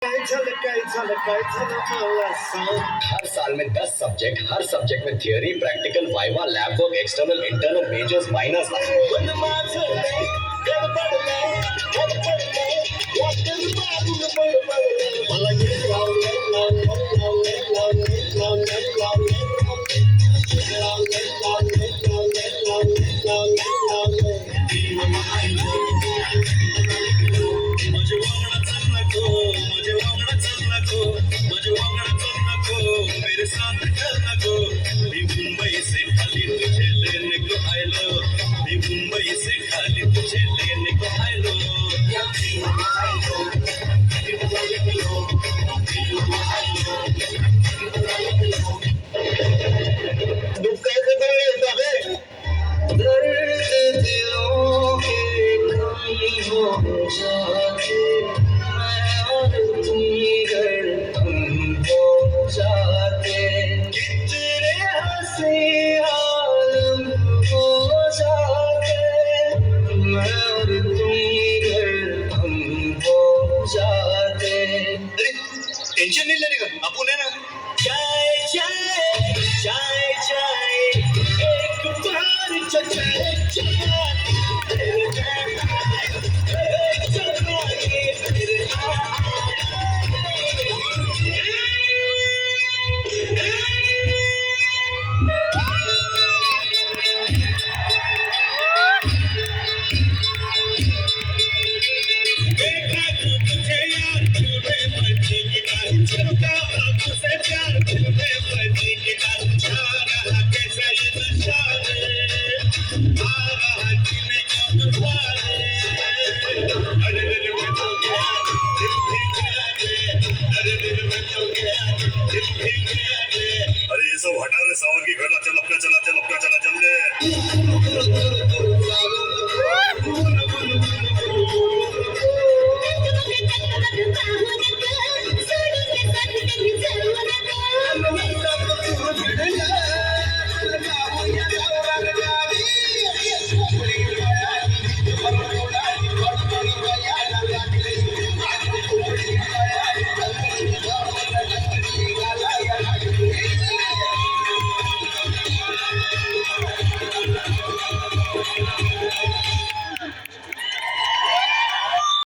हर साल में 10 सब्जेक्ट, हर सब्जेक्ट में theory, practical, viva, lab work, external, internal, majors, minors. मेरे साथ चलना को भी मुंबई से खाली तुझे लेने को आयलो, भी मुंबई से खाली तुझे लेने को आयलो। दर्द दिलों के कम हो जाते मैं और तुम घर हम हो जाते कितने हंसी आलम हो जाते मैं और तुम घर हम हो जाते। टेंशन नहीं लेने का, आपण है ना। चाय चाय चाय चाय एक बार चाय चाय अरे ये सब हटा रे, सावर की घड़ा, चल अपना चल।